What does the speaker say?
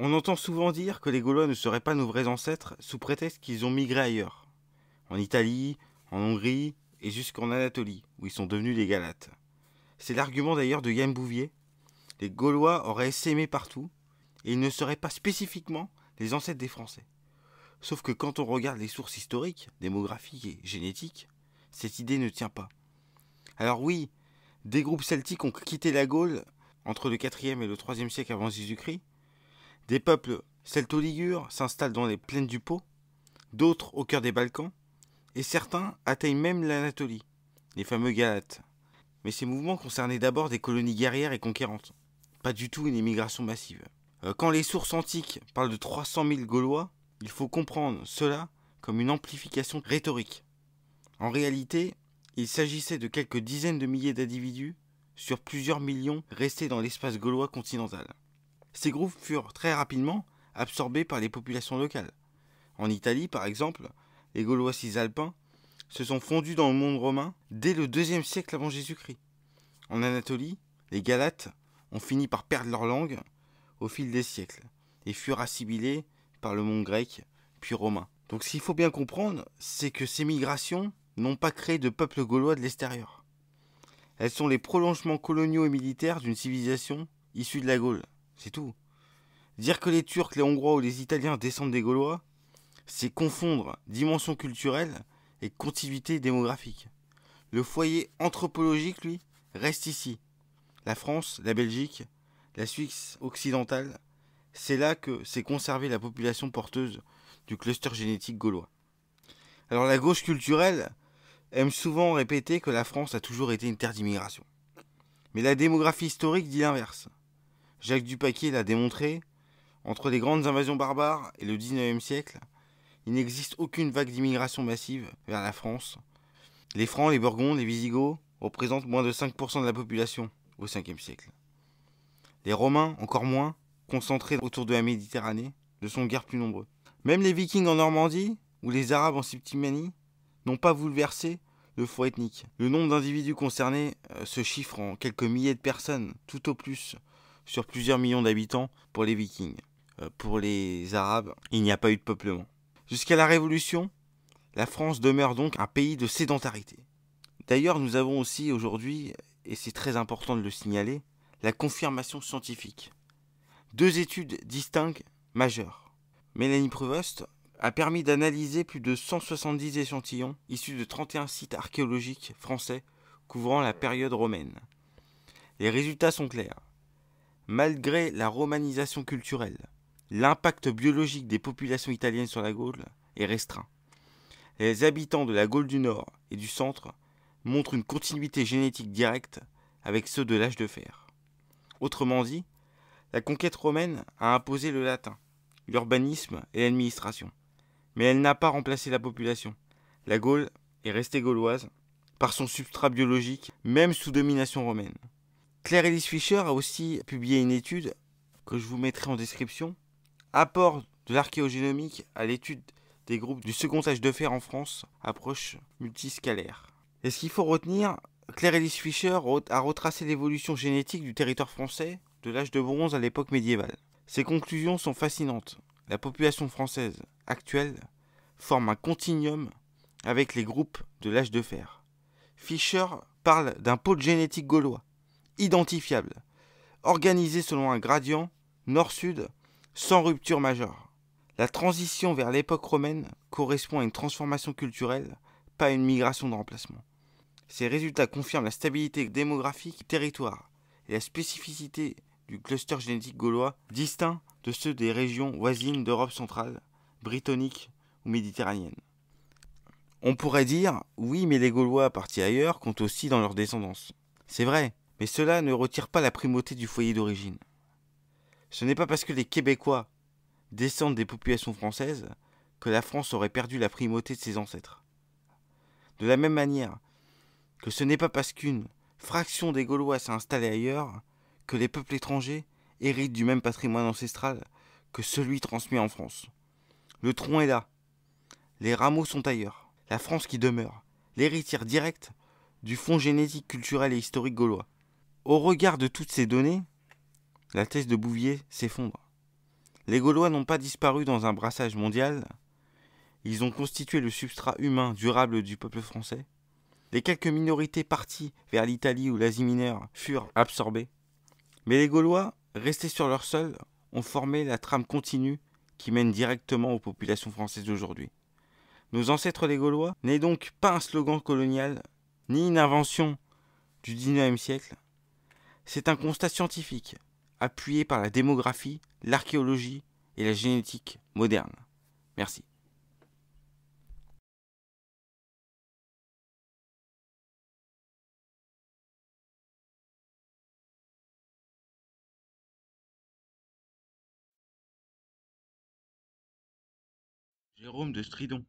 On entend souvent dire que les Gaulois ne seraient pas nos vrais ancêtres sous prétexte qu'ils ont migré ailleurs, en Italie, en Hongrie et jusqu'en Anatolie, où ils sont devenus les Galates. C'est l'argument d'ailleurs de Yann Bouvier. Les Gaulois auraient essaimé partout, et ils ne seraient pas spécifiquement les ancêtres des Français. Sauf que quand on regarde les sources historiques, démographiques et génétiques, cette idée ne tient pas. Alors oui, des groupes celtiques ont quitté la Gaule entre le 4e et le 3e siècle avant Jésus-Christ. Des peuples celto-ligures s'installent dans les plaines du Pô, d'autres au cœur des Balkans, et certains atteignent même l'Anatolie, les fameux Galates. Mais ces mouvements concernaient d'abord des colonies guerrières et conquérantes, pas du tout une immigration massive. Quand les sources antiques parlent de 300 000 Gaulois, il faut comprendre cela comme une amplification rhétorique. En réalité, il s'agissait de quelques dizaines de milliers d'individus sur plusieurs millions restés dans l'espace gaulois continental. Ces groupes furent très rapidement absorbés par les populations locales. En Italie, par exemple, les Gaulois cisalpins se sont fondus dans le monde romain dès le 2e siècle avant Jésus-Christ. En Anatolie, les Galates ont fini par perdre leur langue au fil des siècles et furent assimilés par le monde grec puis romain. Donc ce qu'il faut bien comprendre, c'est que ces migrations n'ont pas créé de peuple gaulois de l'extérieur. Elles sont les prolongements coloniaux et militaires d'une civilisation issue de la Gaule. C'est tout. Dire que les Turcs, les Hongrois ou les Italiens descendent des Gaulois, c'est confondre dimension culturelle et continuité démographique. Le foyer anthropologique, lui, reste ici. La France, la Belgique, la Suisse occidentale, c'est là que s'est conservée la population porteuse du cluster génétique gaulois. Alors la gauche culturelle aime souvent répéter que la France a toujours été une terre d'immigration. Mais la démographie historique dit l'inverse. Jacques Dupaquier l'a démontré, entre les grandes invasions barbares et le 19e siècle, il n'existe aucune vague d'immigration massive vers la France. Les Francs, les Burgondes, les Visigoths représentent moins de 5% de la population au 5e siècle. Les Romains, encore moins, concentrés autour de la Méditerranée, ne sont guère plus nombreux. Même les Vikings en Normandie, ou les Arabes en Septimanie, n'ont pas bouleversé le foie ethnique. Le nombre d'individus concernés se chiffre en quelques milliers de personnes, tout au plus, sur plusieurs millions d'habitants pour les Vikings. Pour les Arabes, il n'y a pas eu de peuplement. Jusqu'à la Révolution, la France demeure donc un pays de sédentarité. D'ailleurs, nous avons aussi aujourd'hui, et c'est très important de le signaler, la confirmation scientifique. 2 études distinctes majeures. Mélanie Prevost a permis d'analyser plus de 170 échantillons issus de 31 sites archéologiques français couvrant la période romaine. Les résultats sont clairs. Malgré la romanisation culturelle, l'impact biologique des populations italiennes sur la Gaule est restreint. Les habitants de la Gaule du Nord et du Centre montrent une continuité génétique directe avec ceux de l'âge de fer. Autrement dit, la conquête romaine a imposé le latin, l'urbanisme et l'administration. Mais elle n'a pas remplacé la population. La Gaule est restée gauloise par son substrat biologique, même sous domination romaine. Claire Ellis Fischer a aussi publié une étude que je vous mettrai en description, Apport de l'archéogénomique à l'étude des groupes du second âge de fer en France, approche multiscalaire. Et ce qu'il faut retenir, Claire Ellis Fischer a retracé l'évolution génétique du territoire français de l'âge de bronze à l'époque médiévale. Ses conclusions sont fascinantes. La population française actuelle forme un continuum avec les groupes de l'âge de fer. Fischer parle d'un pôle génétique gaulois, identifiable, organisé selon un gradient nord-sud sans rupture majeure. La transition vers l'époque romaine correspond à une transformation culturelle, pas à une migration de remplacement. Ces résultats confirment la stabilité démographique du territoire et la spécificité du cluster génétique gaulois, distinct de ceux des régions voisines d'Europe centrale, brittonique ou méditerranéenne. On pourrait dire, oui, mais les Gaulois partis ailleurs comptent aussi dans leur descendance. C'est vrai, mais cela ne retire pas la primauté du foyer d'origine. Ce n'est pas parce que les Québécois descendent des populations françaises que la France aurait perdu la primauté de ses ancêtres. De la même manière que ce n'est pas parce qu'une fraction des Gaulois s'est installée ailleurs que les peuples étrangers héritent du même patrimoine ancestral que celui transmis en France. Le tronc est là. Les rameaux sont ailleurs. La France qui demeure, l'héritière directe du fonds génétique, culturel et historique gaulois. Au regard de toutes ces données, la thèse de Bouvier s'effondre. Les Gaulois n'ont pas disparu dans un brassage mondial, ils ont constitué le substrat humain durable du peuple français. Les quelques minorités parties vers l'Italie ou l'Asie mineure furent absorbées. Mais les Gaulois, restés sur leur sol, ont formé la trame continue qui mène directement aux populations françaises d'aujourd'hui. Nos ancêtres les Gaulois n'est donc pas un slogan colonial, ni une invention du XIXe siècle. C'est un constat scientifique, appuyé par la démographie, l'archéologie et la génétique moderne. Merci. Jérôme de Stridon.